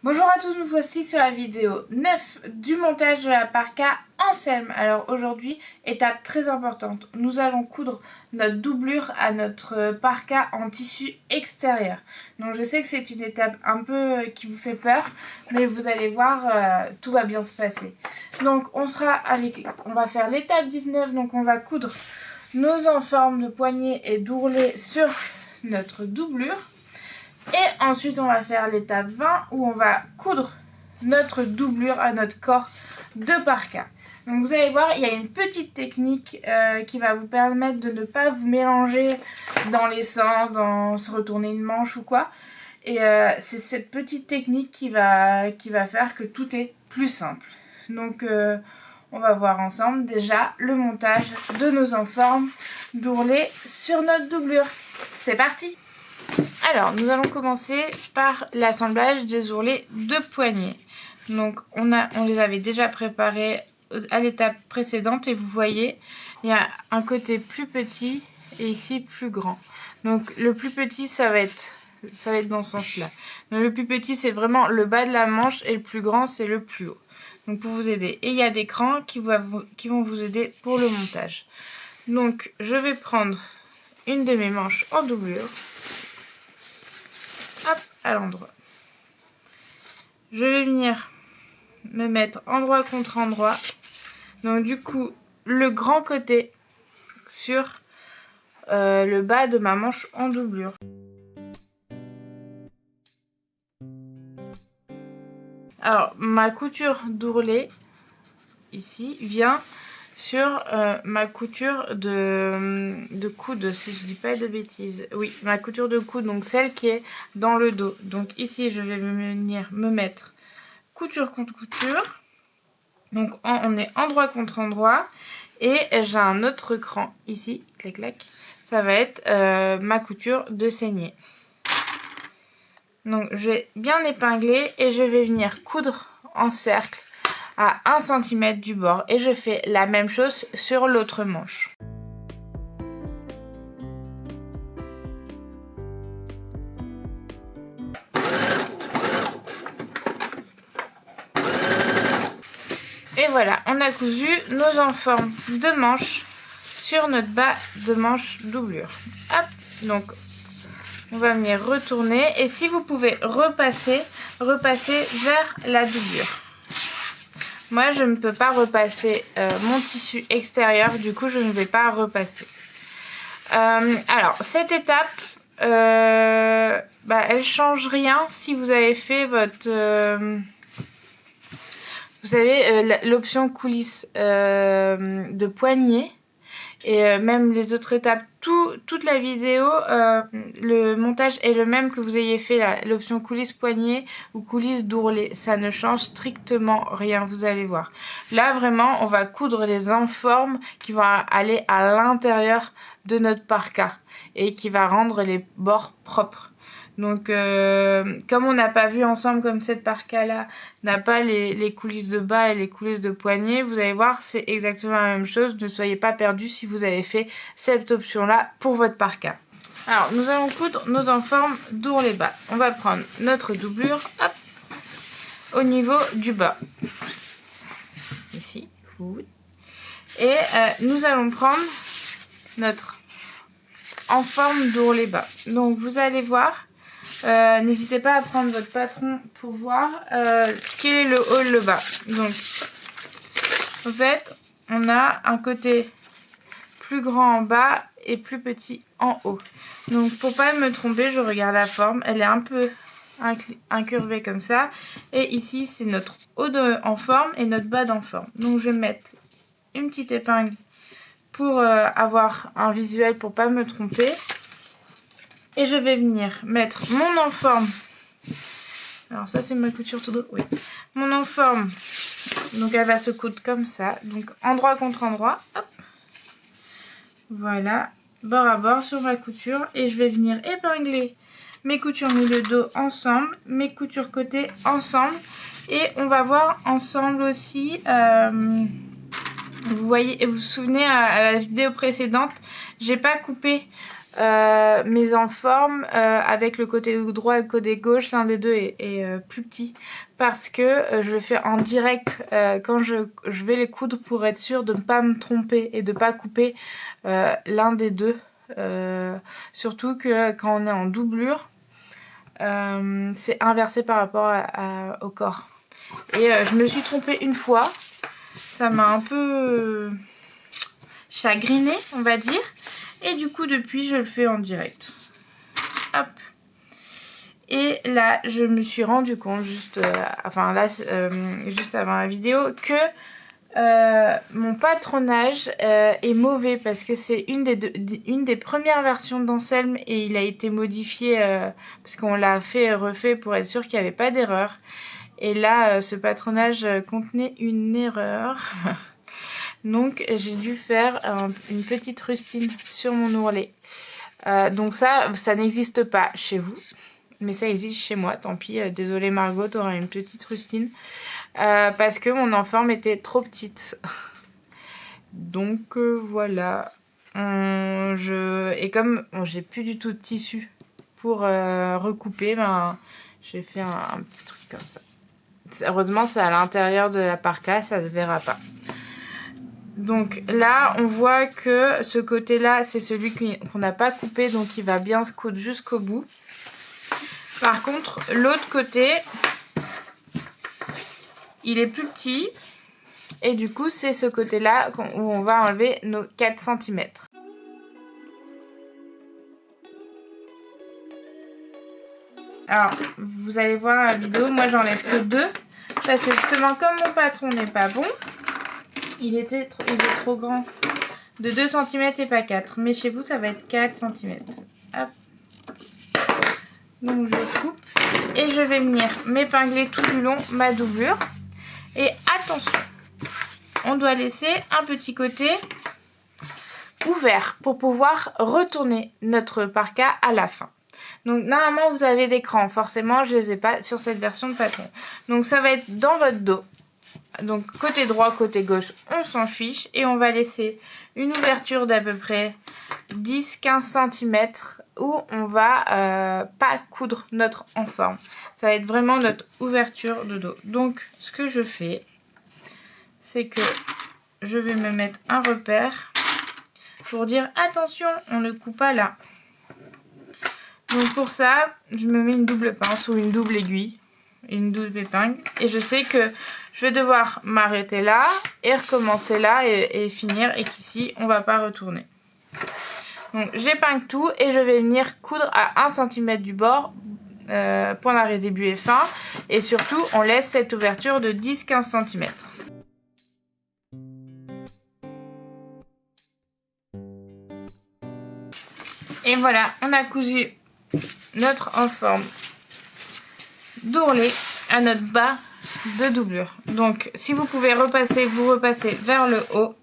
Bonjour à tous, nous voici sur la vidéo 9 du montage de la parka Anselme. Alors aujourd'hui, étape très importante, nous allons coudre notre doublure à notre parka en tissu extérieur. Donc je sais que c'est une étape un peu qui vous fait peur, mais vous allez voir, tout va bien se passer. Donc on va faire l'étape 19, donc on va coudre nos enformes de poignets et d'ourlets sur notre doublure. Et ensuite on va faire l'étape 20 où on va coudre notre doublure à notre corps de parka. Donc vous allez voir, il y a une petite technique qui va vous permettre de ne pas vous mélanger dans les sens, dans se retourner une manche ou quoi. Et c'est cette petite technique qui va faire que tout est plus simple. Donc on va voir ensemble déjà le montage de nos enformes d'ourlets sur notre doublure. C'est parti! Alors, nous allons commencer par l'assemblage des ourlets de poignets. Donc, on les avait déjà préparés à l'étape précédente et vous voyez, il y a un côté plus petit et ici plus grand. Donc, le plus petit, ça va être dans ce sens-là. Donc, le plus petit, c'est vraiment le bas de la manche et le plus grand, c'est le plus haut. Donc, pour vous aider. Et il y a des crans qui vont vous aider pour le montage. Donc, je vais prendre une de mes manches en doublure. Hop, à l'endroit. Je vais venir me mettre endroit contre endroit. Donc du coup, le grand côté sur le bas de ma manche en doublure. Alors, ma couture d'ourlet, ici, vient sur ma couture de coude, si je dis pas de bêtises. Oui, ma couture de coude, donc celle qui est dans le dos. Donc ici, je vais venir me mettre couture contre couture. Donc on est endroit contre endroit. Et j'ai un autre cran ici, clac clac. Ça va être ma couture de saignée. Donc je vais bien épingler et je vais venir coudre en cercle à 1 cm du bord. Et je fais la même chose sur l'autre manche. Et voilà, on a cousu nos enformes de manches sur notre bas de manche doublure. Hop, donc on va venir retourner. Et si vous pouvez repasser vers la doublure. Moi, je ne peux pas repasser mon tissu extérieur, du coup, je ne vais pas repasser. Alors, cette étape, elle change rien si vous avez fait votre... vous savez, l'option coulisse de poignet. Et même les autres étapes, toute la vidéo, le montage est le même que vous ayez fait l'option coulisse poignet ou coulisse d'ourlet. Ça ne change strictement rien, vous allez voir. Là, vraiment, on va coudre les enformes qui vont aller à l'intérieur de notre parka et qui va rendre les bords propres. Donc, comme on n'a pas vu ensemble comme cette parka-là n'a pas les coulisses de bas et les coulisses de poignet, vous allez voir, c'est exactement la même chose. Ne soyez pas perdus si vous avez fait cette option-là pour votre parka. Alors, nous allons coudre nos enformes d'ourlet bas. On va prendre notre doublure, hop, au niveau du bas. Ici. Et nous allons prendre notre enforme d'ourlet bas. Donc, vous allez voir... n'hésitez pas à prendre votre patron pour voir quel est le haut et le bas. Donc, en fait, on a un côté plus grand en bas et plus petit en haut. Donc, pour pas me tromper, je regarde la forme. Elle est un peu incurvée comme ça. Et ici, c'est notre haut en forme et notre bas en forme. Donc, je vais mettre une petite épingle pour avoir un visuel pour pas me tromper. Et je vais venir mettre mon enforme. Alors ça c'est ma couture tout droit. Oui. Mon enforme. Donc elle va se coudre comme ça. Donc endroit contre endroit. Hop. Voilà. Bord à bord sur ma couture. Et je vais venir épingler mes coutures milieu dos ensemble. Mes coutures côté ensemble. Et on va voir ensemble aussi. Vous voyez, vous vous souvenez à la vidéo précédente, j'ai pas coupé mais en forme avec le côté droit et le côté gauche, l'un des deux est plus petit parce que je le fais en direct quand je vais les coudre pour être sûre de ne pas me tromper et de ne pas couper l'un des deux. Surtout que quand on est en doublure, c'est inversé par rapport au corps. Et je me suis trompée une fois, ça m'a un peu chagrinée, on va dire. Et du coup, depuis, je le fais en direct. Hop. Et là, je me suis rendu compte, juste avant la vidéo, que mon patronage est mauvais parce que c'est une des premières versions d'Anselme et il a été modifié parce qu'on l'a refait pour être sûr qu'il n'y avait pas d'erreur. Et là, ce patronage contenait une erreur. Donc j'ai dû faire une petite rustine sur mon ourlet. Donc ça n'existe pas chez vous, mais ça existe chez moi. Tant pis, désolée Margot, t'auras une petite rustine. Parce que mon enforme était trop petite. Donc voilà. Et comme j'ai plus du tout de tissu pour recouper, j'ai fait un petit truc comme ça. Heureusement c'est à l'intérieur de la parka, ça se verra pas. Donc là, on voit que ce côté-là, c'est celui qu'on n'a pas coupé, donc il va bien se coudre jusqu'au bout. Par contre, l'autre côté, il est plus petit. Et du coup, c'est ce côté-là où on va enlever nos 4 cm. Alors, vous allez voir la vidéo, moi j'enlève que 2. Parce que justement, comme mon patron n'est pas bon, il est trop grand. De 2 cm et pas 4. Mais chez vous, ça va être 4 cm. Hop. Donc je coupe. Et je vais venir m'épingler tout du long ma doublure. Et attention, on doit laisser un petit côté ouvert pour pouvoir retourner notre parka à la fin. Donc normalement, vous avez des crans. Forcément, je ne les ai pas sur cette version de patron. Donc ça va être dans votre dos. Donc côté droit, côté gauche, on s'en fiche. Et on va laisser une ouverture d'à peu près 10-15 cm où on va pas coudre notre enforme. Ça va être vraiment notre ouverture de dos. Donc ce que je fais, c'est que je vais me mettre un repère pour dire attention, on ne coupe pas là. Donc pour ça, je me mets une double pince ou une double aiguille, une double épingle. Et je sais que je vais devoir m'arrêter là et recommencer là et finir. Et qu'ici, on ne va pas retourner. Donc j'épingle tout et je vais venir coudre à 1 cm du bord. Point d'arrêt début et fin. Et surtout, on laisse cette ouverture de 10-15 cm. Et voilà, on a cousu notre enforme d'ourlet à notre bas de doublure. Donc si vous pouvez repasser, vous repassez vers le haut,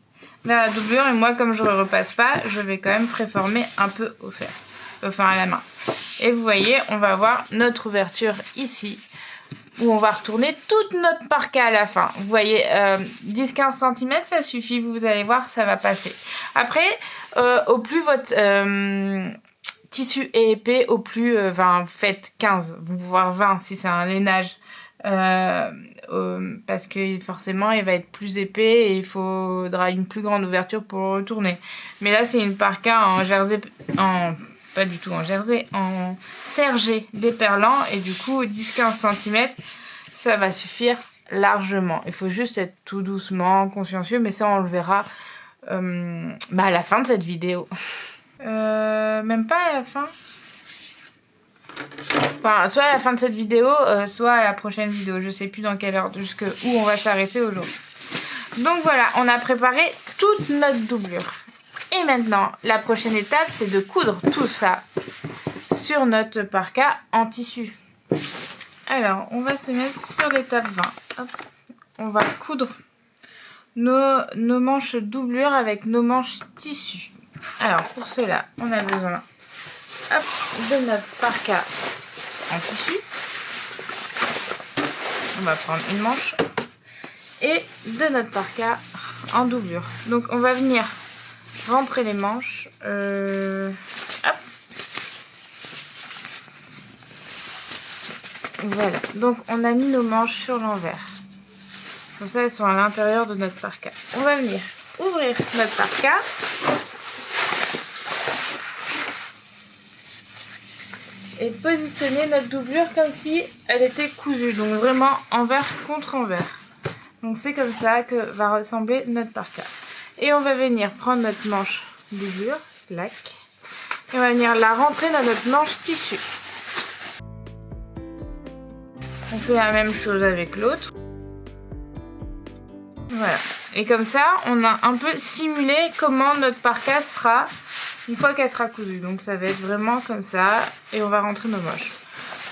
vers la doublure. Et moi, comme je ne repasse pas, je vais quand même préformer un peu au fer, enfin à la main. Et vous voyez, on va avoir notre ouverture ici, où on va retourner toute notre parka à la fin. Vous voyez, 10-15 cm, ça suffit, vous allez voir, ça va passer. Après, au plus votre tissu est épais, au plus, faites 15, voire 20 si c'est un lainage. Parce que forcément, il va être plus épais et il faudra une plus grande ouverture pour le retourner. Mais là, c'est une parka en jersey, pas du tout en jersey, en sergé déperlant. Et du coup, 10-15 cm, ça va suffire largement. Il faut juste être tout doucement, consciencieux, mais ça, on le verra à la fin de cette vidéo. Même pas à la fin. Enfin, soit à la fin de cette vidéo, soit à la prochaine vidéo. Je sais plus dans quelle heure, jusqu'où on va s'arrêter aujourd'hui. Donc voilà, on a préparé toute notre doublure. Et maintenant, la prochaine étape, c'est de coudre tout ça sur notre parka en tissu. Alors, on va se mettre sur l'étape 20. Hop. On va coudre nos manches doublure avec nos manches tissu. Alors, pour cela, on a besoin de notre parka en tissu. On va prendre une manche et de notre parka en doublure. Donc, on va venir rentrer les manches. Hop. Voilà, donc on a mis nos manches sur l'envers. Comme ça, elles sont à l'intérieur de notre parka. On va venir ouvrir notre parka. Et positionner notre doublure comme si elle était cousue. Donc vraiment envers contre envers. Donc c'est comme ça que va ressembler notre parka. Et on va venir prendre notre manche doublure, clac. Et on va venir la rentrer dans notre manche tissu. On fait la même chose avec l'autre. Voilà. Et comme ça, on a un peu simulé comment notre parka sera une fois qu'elle sera cousue. Donc ça va être vraiment comme ça. Et on va rentrer nos manches.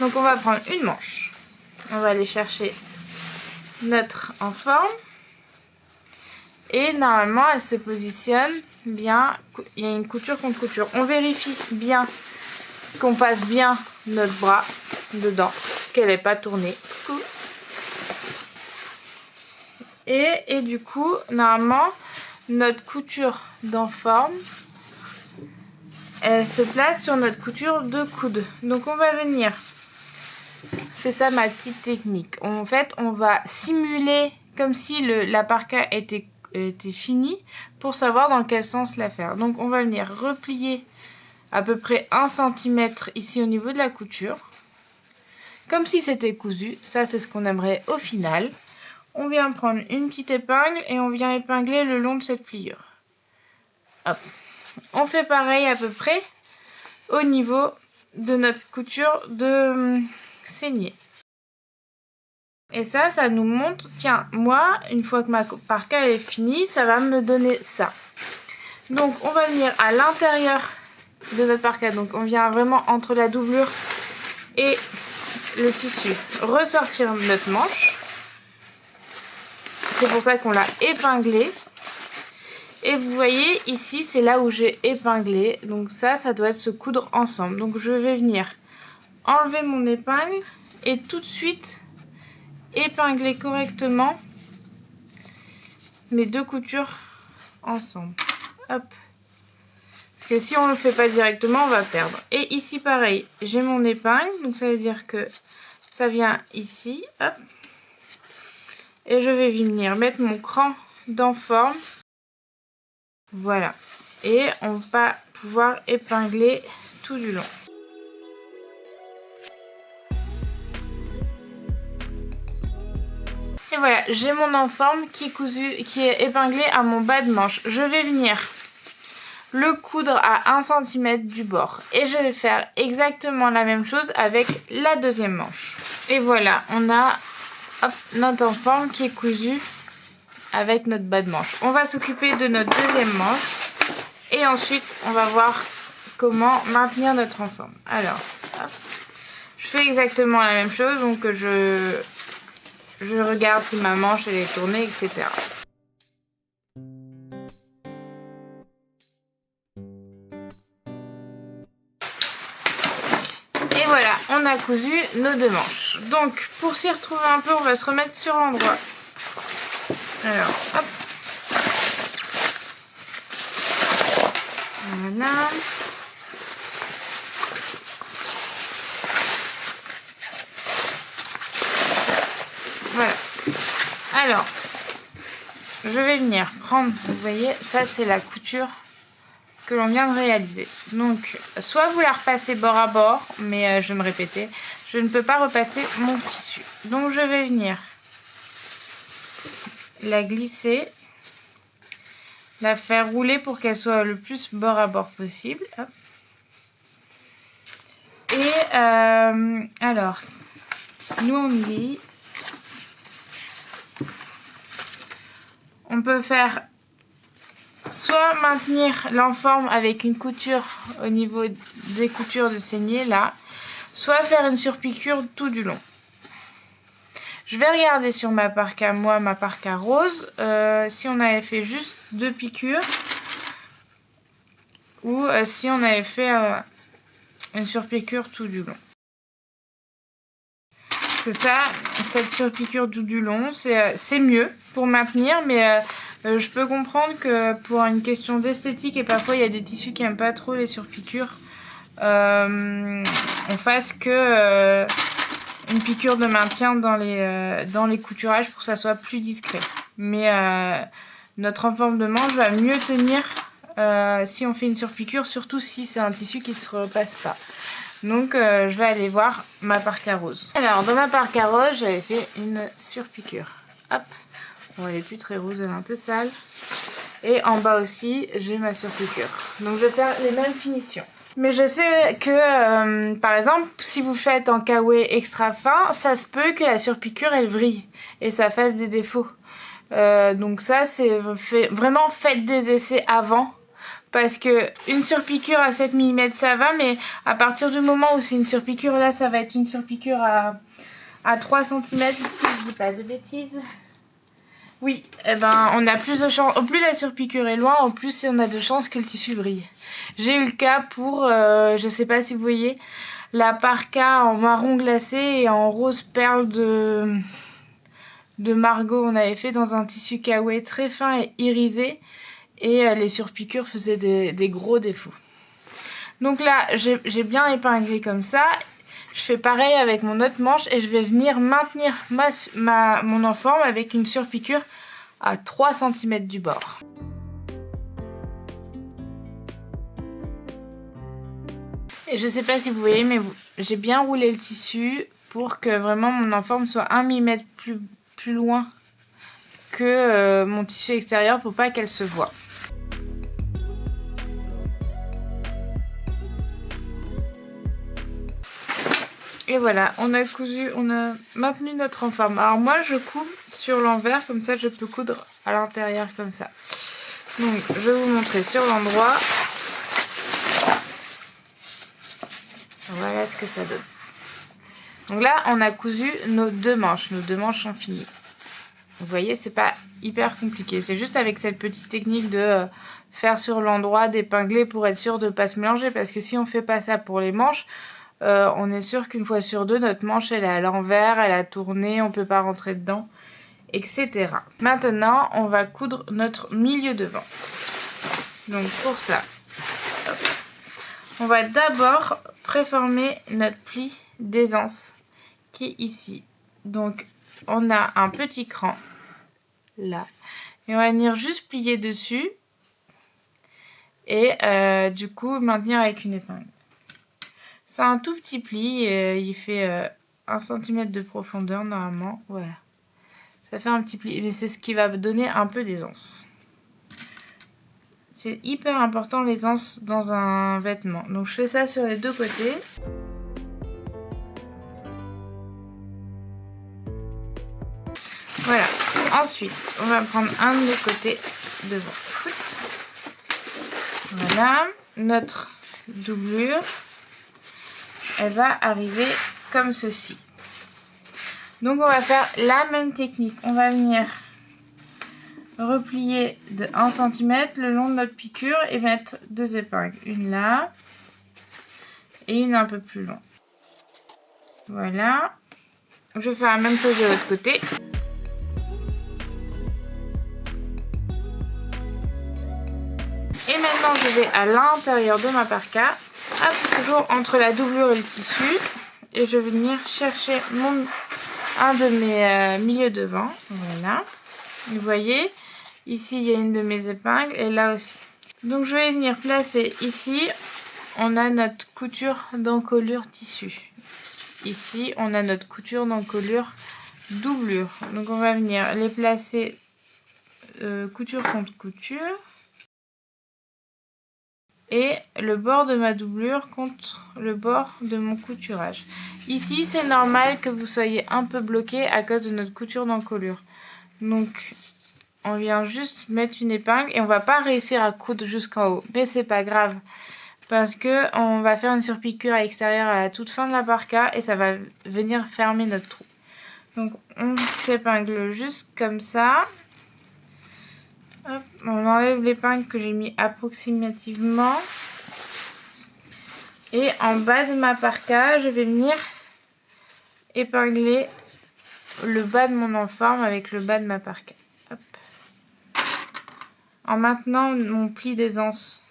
Donc on va prendre une manche. On va aller chercher notre en forme. Et normalement, elle se positionne bien. Il y a une couture contre couture. On vérifie bien qu'on passe bien notre bras dedans. Qu'elle n'est pas tournée. Et du coup, normalement, notre couture d'enforme, elle se place sur notre couture de coude. Donc on va venir, c'est ça ma petite technique. En fait, on va simuler comme si la parka était finie pour savoir dans quel sens la faire. Donc on va venir replier à peu près 1 cm ici au niveau de la couture. Comme si c'était cousu. Ça, c'est ce qu'on aimerait au final. On vient prendre une petite épingle et on vient épingler le long de cette pliure. Hop. On fait pareil à peu près au niveau de notre couture de saignée. Et ça nous montre, tiens, moi, une fois que ma parka est finie, ça va me donner ça. Donc, on va venir à l'intérieur de notre parka. Donc, on vient vraiment entre la doublure et le tissu ressortir notre manche. C'est pour ça qu'on l'a épinglé. Et vous voyez ici, c'est là où j'ai épinglé. Donc ça doit être se coudre ensemble. Donc je vais venir enlever mon épingle et tout de suite épingler correctement mes deux coutures ensemble. Hop. Parce que si on ne le fait pas directement, on va perdre. Et ici pareil, j'ai mon épingle. Donc ça veut dire que ça vient ici. Hop. Et je vais venir mettre mon cran dans forme. Voilà. Et on va pouvoir épingler tout du long. Et voilà, j'ai mon enforme qui est épinglé à mon bas de manche. Je vais venir le coudre à 1 cm du bord. Et je vais faire exactement la même chose avec la deuxième manche. Et voilà, on a notre enforme qui est cousu avec notre bas de manche. On va s'occuper de notre deuxième manche. Et ensuite, on va voir comment maintenir notre enforme. Alors, hop. Je fais exactement la même chose. Donc, je regarde si ma manche elle est tournée, etc. Et voilà, on a cousu nos deux manches. Donc, pour s'y retrouver un peu, on va se remettre sur l'endroit. Alors, hop. Voilà. Voilà. Alors, je vais venir prendre, vous voyez, ça c'est la couture que l'on vient de réaliser. Donc, soit vous la repassez bord à bord, mais je vais me répéter, je ne peux pas repasser mon tissu. Donc, je vais venir la glisser, la faire rouler pour qu'elle soit le plus bord à bord possible. Hop. Et alors, nous on dit, on peut faire soit maintenir l'enforme avec une couture au niveau des coutures de saignée là, soit faire une surpiqûre tout du long. Je vais regarder sur ma parka, moi ma parka rose, si on avait fait juste 2 piqûres ou si on avait fait une surpiqûre tout du long. Parce que ça, cette surpiqûre tout du long, c'est mieux pour maintenir, mais je peux comprendre que pour une question d'esthétique, et parfois il y a des tissus qui n'aiment pas trop les surpiqûres, on fasse que une piqûre de maintien dans les couturages pour que ça soit plus discret. Mais notre enforme de manche va mieux tenir si on fait une surpiqûre, surtout si c'est un tissu qui ne se repasse pas. Donc je vais aller voir ma parka rose. Alors dans ma parka rose, j'avais fait une surpiqûre. Hop, bon, elle n'est plus très rose, elle est un peu sale. Et en bas aussi, j'ai ma surpiqûre. Donc je vais faire les mêmes finitions. Mais je sais que, par exemple, si vous faites en kawaii extra fin, ça se peut que la surpiqûre, elle vrille. Et ça fasse des défauts. Donc ça, c'est vraiment faites des essais avant. Parce que une surpiqûre à 7 mm, ça va. Mais à partir du moment où c'est une surpiqûre, là, ça va être une surpiqûre à 3 cm. Si je dis pas de bêtises. Oui, eh ben, on a plus de chance. Au plus la surpiqûre est loin, au plus on a de chances que le tissu brille. J'ai eu le cas pour, je sais pas si vous voyez, la parka en marron glacé et en rose perle de Margot. On avait fait dans un tissu kawaii très fin et irisé. Et les surpiqûres faisaient des gros défauts. Donc là, j'ai bien épinglé comme ça. Je fais pareil avec mon autre manche et je vais venir maintenir mon enforme avec une surpiqûre à 3 cm du bord. Et je sais pas si vous voyez, mais j'ai bien roulé le tissu pour que vraiment mon enforme soit 1 mm plus loin que mon tissu extérieur pour pas qu'elle se voie. Et voilà, on a maintenu notre enforme. Alors moi je couds sur l'envers, comme ça je peux coudre à l'intérieur comme ça. Donc je vais vous montrer sur l'endroit. Voilà ce que ça donne. Donc là on a cousu nos deux manches sont finies. Vous voyez, c'est pas hyper compliqué, c'est juste avec cette petite technique de faire sur l'endroit, d'épingler pour être sûr de ne pas se mélanger. Parce que si on fait pas ça pour les manches, on est sûr qu'une fois sur deux, notre manche elle est à l'envers, elle a tourné, on peut pas rentrer dedans, etc. Maintenant, on va coudre notre milieu devant. Donc pour ça, hop, on va d'abord préformer notre pli d'aisance qui est ici. Donc on a un petit cran là et on va venir juste plier dessus et du coup maintenir avec une épingle. C'est un tout petit pli, il fait 1 cm de profondeur normalement, voilà. Ça fait un petit pli, mais c'est ce qui va donner un peu d'aisance. C'est hyper important l'aisance dans un vêtement. Donc je fais ça sur les deux côtés. Voilà, ensuite on va prendre un des côtés devant. Voilà, notre doublure. Elle va arriver comme ceci. Donc on va faire la même technique. On va venir replier de 1 cm le long de notre piqûre et mettre deux épingles. Une là et une un peu plus loin. Voilà. Je vais faire la même chose de l'autre côté. Et maintenant je vais à l'intérieur de ma parka. Hop, toujours entre la doublure et le tissu. Et je vais venir chercher un de mes milieux devant. Voilà. Vous voyez, ici il y a une de mes épingles et là aussi. Donc je vais venir placer ici. On a notre couture d'encolure tissu. Ici on a notre couture d'encolure doublure. Donc on va venir les placer couture contre couture. Et le bord de ma doublure contre le bord de mon couturage. Ici, c'est normal que vous soyez un peu bloqué à cause de notre couture d'encolure. Donc, on vient juste mettre une épingle et on va pas réussir à coudre jusqu'en haut. Mais c'est pas grave parce que on va faire une surpiqûre à l'extérieur à la toute fin de la parka et ça va venir fermer notre trou. Donc, on s'épingle juste comme ça. Hop, on enlève l'épingle que j'ai mis approximativement. Et en bas de ma parka, je vais venir épingler le bas de mon enforme avec le bas de ma parka. Hop. En maintenant mon pli d'aisance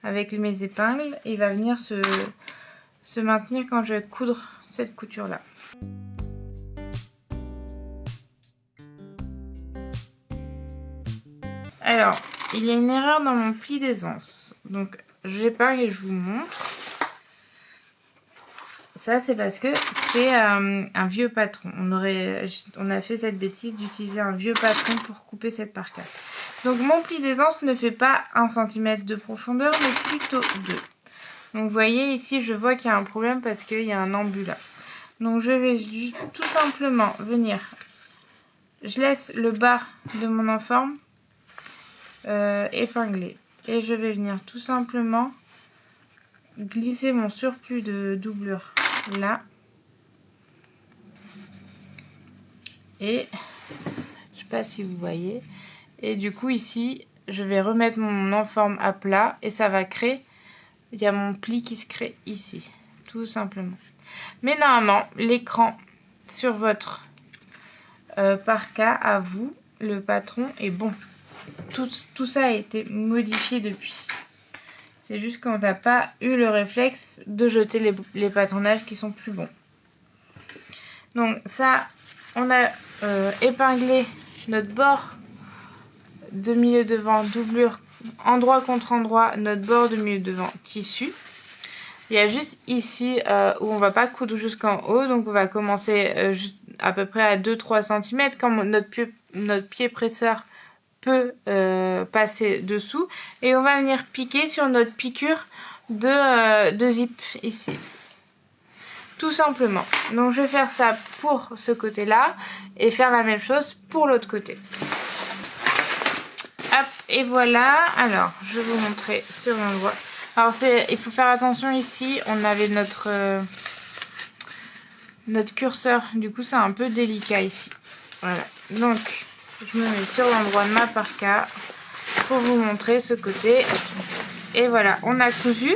avec mes épingles, il va venir se maintenir quand je vais coudre cette couture là. Alors, il y a une erreur dans mon pli d'aisance. Donc, j'épingle et je vous montre. Ça, c'est parce que c'est un vieux patron. On a fait cette bêtise d'utiliser un vieux patron pour couper cette parka. Donc, mon pli d'aisance ne fait pas 1 cm de profondeur, mais plutôt 2. Donc, vous voyez, ici, je vois qu'il y a un problème parce qu'il y a un embu là. Donc, je vais tout simplement venir. Je laisse le bas de mon enforme épinglé. Et je vais venir tout simplement glisser mon surplus de doublure là. Et je sais pas si vous voyez. Et du coup ici, je vais remettre mon enforme à plat et ça va créer, il y a mon pli qui se crée ici, tout simplement. Mais normalement, l'écran sur votre parka à vous, le patron est bon. Tout ça a été modifié depuis. C'est juste qu'on n'a pas eu le réflexe de jeter les patronnages qui sont plus bons. Donc ça, on a épinglé notre bord de milieu devant doublure endroit contre endroit, notre bord de milieu devant tissu. Il y a juste ici où on va pas coudre jusqu'en haut, donc on va commencer à peu près à 2-3 cm quand notre pied presseur peut passer dessous, et on va venir piquer sur notre piqûre de zip ici. Tout simplement. Donc je vais faire ça pour ce côté là et faire la même chose pour l'autre côté. Hop, et voilà. Alors je vais vous montrer sur l'endroit. Alors il faut faire attention ici, on avait notre curseur, du coup c'est un peu délicat ici. Voilà, donc je me mets sur l'endroit de ma parka pour vous montrer ce côté. Et voilà, on a cousu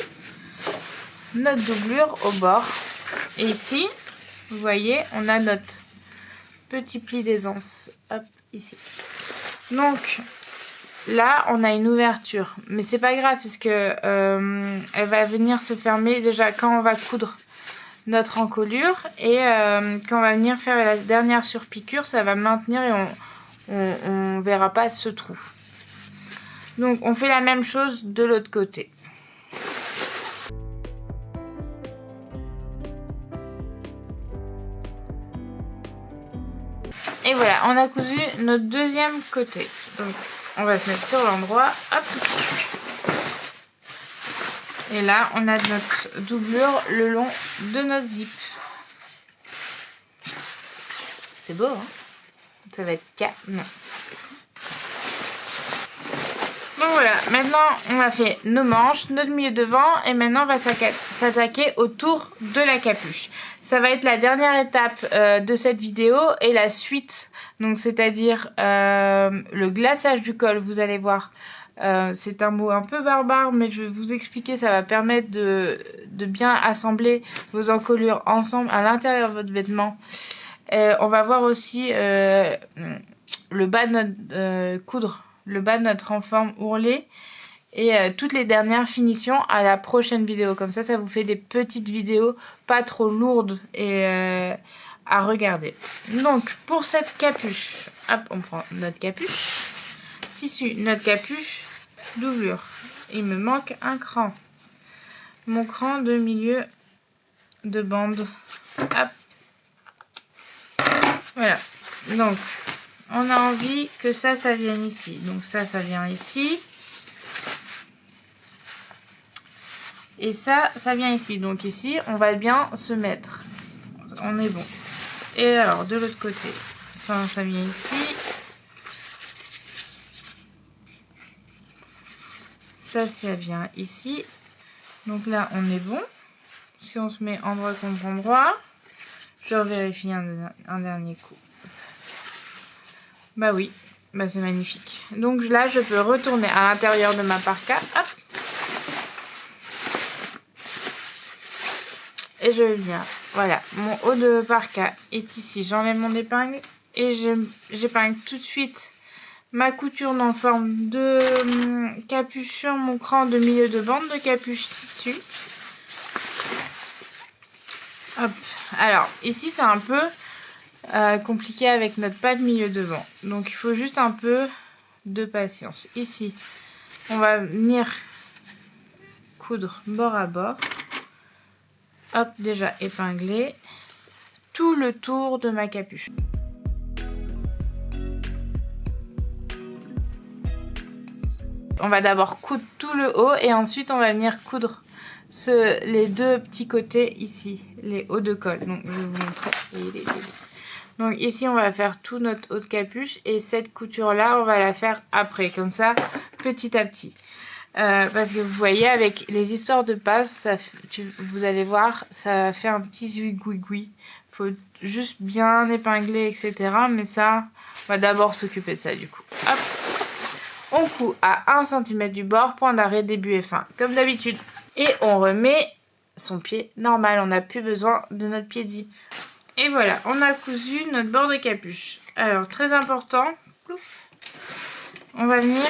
notre doublure au bord. Et ici, vous voyez, on a notre petit pli d'aisance. Hop, ici. Donc, là, on a une ouverture. Mais c'est pas grave, puisque elle va venir se fermer déjà quand on va coudre notre encolure. Et quand on va venir faire la dernière surpiqûre, ça va maintenir et on verra pas ce trou. Donc, on fait la même chose de l'autre côté. Et voilà, on a cousu notre deuxième côté. Donc, on va se mettre sur l'endroit. Hop. Et là, on a notre doublure le long de notre zip. C'est beau, hein? Ça va être canon. Donc voilà, maintenant on a fait nos manches, notre milieu devant, et maintenant on va s'attaquer autour de la capuche. Ça va être la dernière étape de cette vidéo et la suite, donc c'est-à-dire le glaçage du col. Vous allez voir, c'est un mot un peu barbare, mais je vais vous expliquer. Ça va permettre de bien assembler vos encolures ensemble à l'intérieur de votre vêtement. On va voir aussi le bas de notre coudre le bas de notre enforme ourlet et toutes les dernières finitions à la prochaine vidéo. Comme ça, ça vous fait des petites vidéos pas trop lourdes et à regarder. Donc, pour cette capuche, hop, on prend notre capuche, tissu, notre capuche, doublure. Il me manque un cran. Mon cran de milieu de bande. Hop. Voilà. Donc, on a envie que ça vienne ici. Donc ça vient ici. Et ça vient ici. Donc ici, on va bien se mettre. On est bon. Et alors, de l'autre côté, ça vient ici. Ça vient ici. Donc là, on est bon. Si on se met endroit contre endroit, je vérifie un dernier coup. Bah oui, bah c'est magnifique. Donc là, je peux retourner à l'intérieur de ma parka. Hop. Et je viens. Voilà, mon haut de parka est ici. J'enlève mon épingle et j'épingle tout de suite ma couture en forme de capuche sur mon cran de milieu de bande de capuche tissu. Hop. Alors, ici, c'est un peu compliqué avec notre pas de milieu devant. Donc il faut juste un peu de patience. Ici, on va venir coudre bord à bord. Hop, déjà épinglé. Tout le tour de ma capuche. On va d'abord coudre tout le haut et ensuite on va venir coudre les deux petits côtés ici, les hauts de colle. Donc je vais vous montrer. Donc ici on va faire tout notre haut de capuche et cette couture là on va la faire après, comme ça petit à petit. Parce que vous voyez avec les histoires de passe, vous allez voir, ça fait un petit zouigoui. Faut juste bien épingler, etc. Mais ça, on va d'abord s'occuper de ça du coup. Hop. On coud à 1 cm du bord, point d'arrêt, début et fin, comme d'habitude. Et on remet son pied normal, on n'a plus besoin de notre pied de zip. Et voilà, on a cousu notre bord de capuche. Alors, très important, on va venir,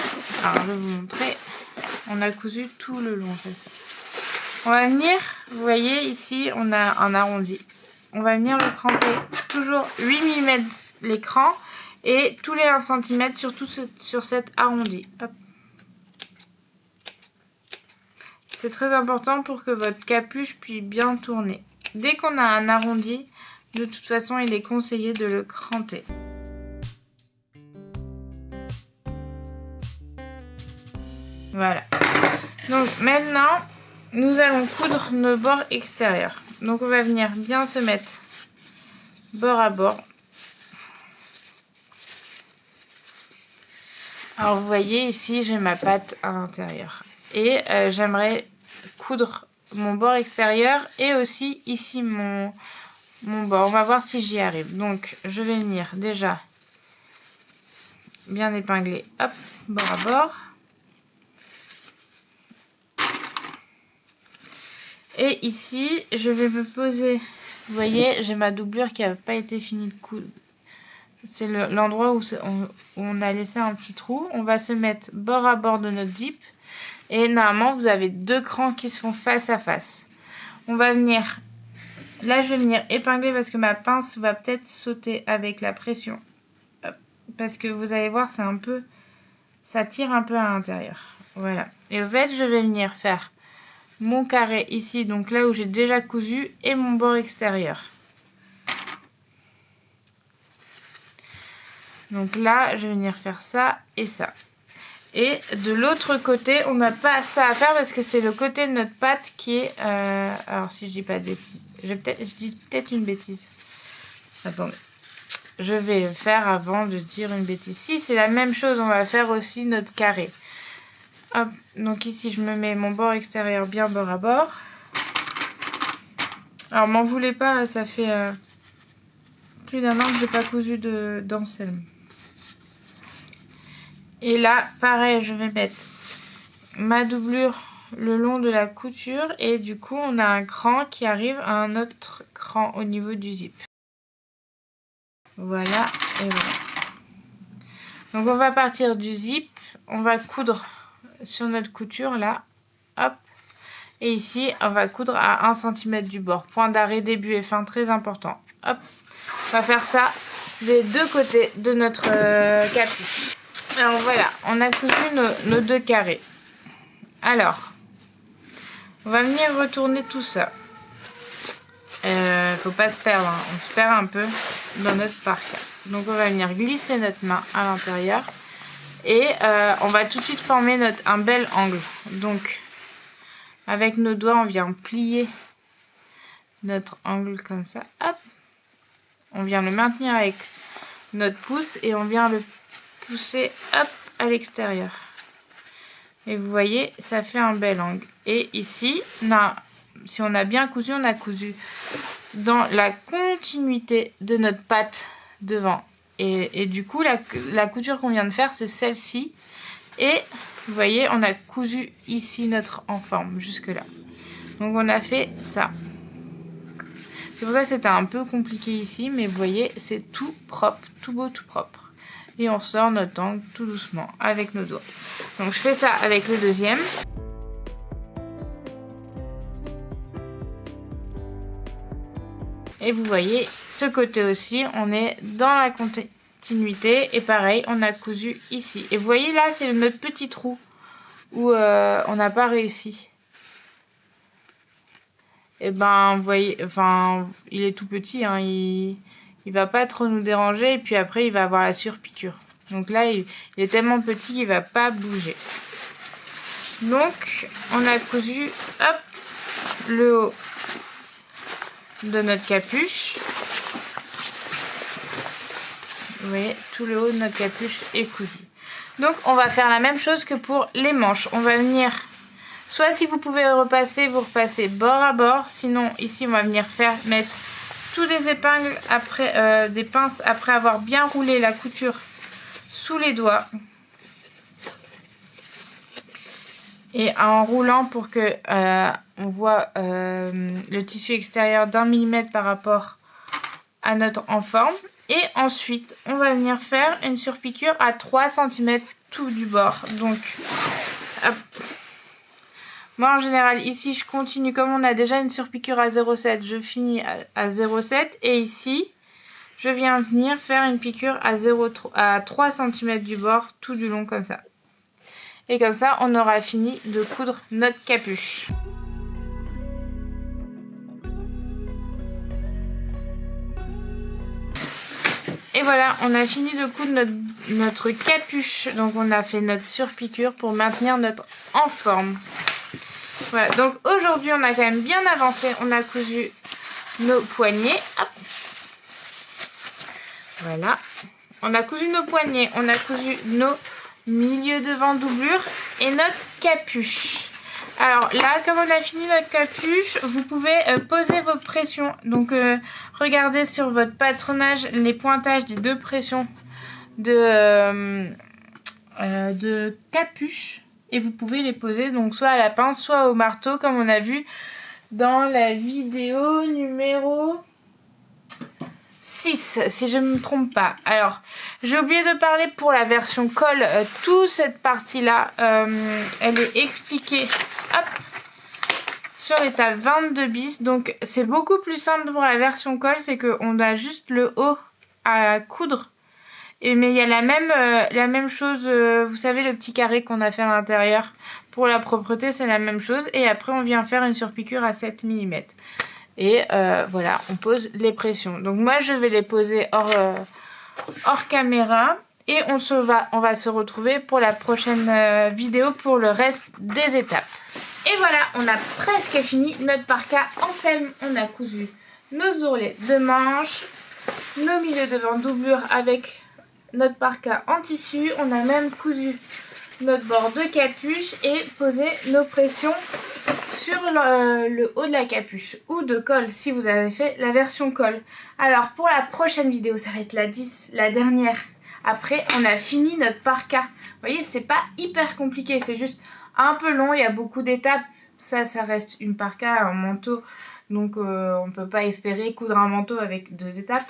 alors je vais vous montrer, on a cousu tout le long, comme ça. On va venir, vous voyez ici, on a un arrondi. On va venir le cramper, toujours 8 mm l'écran. Et tous les 1 cm sur cet arrondi. C'est très important pour que votre capuche puisse bien tourner. Dès qu'on a un arrondi, de toute façon, il est conseillé de le cranter. Voilà. Donc maintenant, nous allons coudre nos bords extérieurs. Donc on va venir bien se mettre bord à bord. Alors vous voyez ici j'ai ma patte à l'intérieur et j'aimerais coudre mon bord extérieur et aussi ici mon bord. On va voir si j'y arrive. Donc je vais venir déjà bien épingler, hop, bord à bord. Et ici je vais me poser, vous voyez j'ai ma doublure qui n'a pas été finie de coudre. C'est l'endroit où on a laissé un petit trou. On va se mettre bord à bord de notre zip. Et normalement, vous avez 2 crans qui se font face à face. On va venir... Là, je vais venir épingler parce que ma pince va peut-être sauter avec la pression. Hop. Parce que vous allez voir, c'est un peu... Ça tire un peu à l'intérieur. Voilà. Et au fait, je vais venir faire mon carré ici. Donc là où j'ai déjà cousu. Et mon bord extérieur. Donc là, je vais venir faire ça et ça. Et de l'autre côté, on n'a pas ça à faire parce que c'est le côté de notre patte qui est... alors si je dis pas de bêtises, je dis peut-être une bêtise. Attendez, je vais le faire avant de dire une bêtise. Si, c'est la même chose, on va faire aussi notre carré. Hop, donc ici, je me mets mon bord extérieur bien bord à bord. Alors, m'en voulez pas, ça fait plus d'1 an que je n'ai pas cousu d'enseigne. Et là, pareil, je vais mettre ma doublure le long de la couture. Et du coup, on a un cran qui arrive à un autre cran au niveau du zip. Voilà, et voilà. Donc, on va partir du zip. On va coudre sur notre couture, là. Hop. Et ici, on va coudre à 1 cm du bord. Point d'arrêt, début et fin, très important. Hop. On va faire ça des 2 côtés de notre capuche. Alors voilà, on a cousu nos 2 carrés. Alors, on va venir retourner tout ça. Faut pas se perdre, hein. On se perd un peu dans notre parka. Donc on va venir glisser notre main à l'intérieur. Et on va tout de suite former un bel angle. Donc, avec nos doigts, on vient plier notre angle comme ça. Hop. On vient le maintenir avec notre pouce et on vient le pousser hop à l'extérieur. Et vous voyez, ça fait un bel angle. Et ici, si on a bien cousu, on a cousu dans la continuité de notre patte devant. Et du coup, la couture qu'on vient de faire, c'est celle-ci. Et vous voyez, on a cousu ici notre en forme, jusque là. Donc on a fait ça. C'est pour ça que c'était un peu compliqué ici, mais vous voyez, c'est tout propre, tout beau, tout propre. Et on sort notre angle tout doucement avec nos doigts. Donc je fais ça avec le deuxième. Et vous voyez, ce côté aussi, on est dans la continuité continuité. Et pareil, on a cousu ici. Et vous voyez là, c'est notre petit trou où on n'a pas réussi. Et ben, vous voyez, enfin, il est tout petit, hein, il va pas trop nous déranger. Et puis après, il va avoir la surpiqûre. Donc là, il est tellement petit qu'il va pas bouger. Donc, on a cousu, hop, le haut de notre capuche. Vous voyez, tout le haut de notre capuche est cousu. Donc, on va faire la même chose que pour les manches. On va venir, soit si vous pouvez repasser, vous repassez bord à bord. Sinon, ici, on va venir mettre tous des épingles après, des pinces après avoir bien roulé la couture sous les doigts. Et en roulant pour que on voit le tissu extérieur d'1 mm par rapport à notre en forme. Et ensuite, on va venir faire une surpiqûre à 3 cm tout du bord. Donc, hop. Moi en général, ici, je continue comme on a déjà une surpiqûre à 0,7. Je finis à 0,7. Et ici, je viens venir faire une piqûre à 3 cm du bord tout du long comme ça. Et comme ça, on aura fini de coudre notre capuche. Et voilà, on a fini de coudre notre capuche. Donc on a fait notre surpiqûre pour maintenir notre en forme. Voilà, donc aujourd'hui on a quand même bien avancé. On a cousu nos poignets. Hop. Voilà. On a cousu nos poignets, on a cousu nos milieux devant doublure et notre capuche. Alors là, comme on a fini notre capuche, vous pouvez poser vos pressions. Donc regardez sur votre patronage les pointages des deux pressions de capuche. Et vous pouvez les poser donc soit à la pince, soit au marteau, comme on a vu dans la vidéo numéro 6, si je ne me trompe pas. Alors, j'ai oublié de parler pour la version colle. Toute cette partie-là, elle est expliquée sur l'étape 22 bis. Donc, c'est beaucoup plus simple pour la version colle. C'est qu'on a juste le haut à coudre. Mais il y a la même chose, vous savez, le petit carré qu'on a fait à l'intérieur. Pour la propreté, c'est la même chose. Et après, on vient faire une surpiqûre à 7 mm. Et voilà, on pose les pressions. Donc moi, je vais les poser hors caméra. Et on va se retrouver pour la prochaine vidéo pour le reste des étapes. Et voilà, on a presque fini notre parka en selle. On a cousu nos ourlets de manches, nos milieux devant doublure avec notre parka en tissu. On a même cousu notre bord de capuche et posé nos pressions sur le haut de la capuche ou de colle si vous avez fait la version colle. Alors pour la prochaine vidéo, ça va être la 10, la dernière. Après, on a fini notre parka. Vous voyez, c'est pas hyper compliqué, c'est juste un peu long, il y a beaucoup d'étapes. Ça reste une parka, un manteau. Donc on peut pas espérer coudre un manteau avec 2 étapes,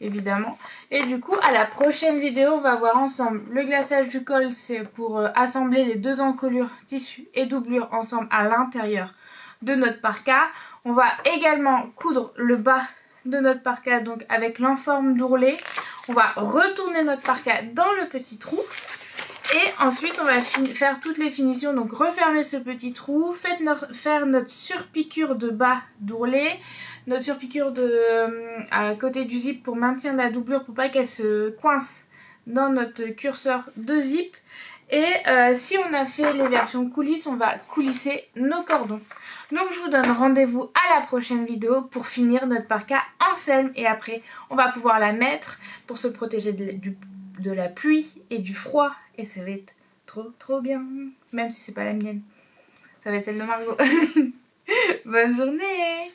évidemment. Et du coup, à la prochaine vidéo, on va voir ensemble le glaçage du col. C'est pour assembler les 2 encolures tissu et doublure ensemble à l'intérieur de notre parka. On va également coudre le bas de notre parka, donc avec l'enforme d'ourlet. On va retourner notre parka dans le petit trou. Et ensuite, on va faire toutes les finitions. Donc, refermer ce petit trou, faire notre surpiqûre de bas d'ourlet, notre surpiqûre à côté du zip pour maintenir la doublure pour pas qu'elle se coince dans notre curseur de zip. Et si on a fait les versions coulisses, on va coulisser nos cordons. Donc je vous donne rendez-vous à la prochaine vidéo pour finir notre parka en selle. Et après, on va pouvoir la mettre pour se protéger de la pluie et du froid. Et ça va être trop bien. Même si c'est pas la mienne. Ça va être celle de Margot. Bonne journée!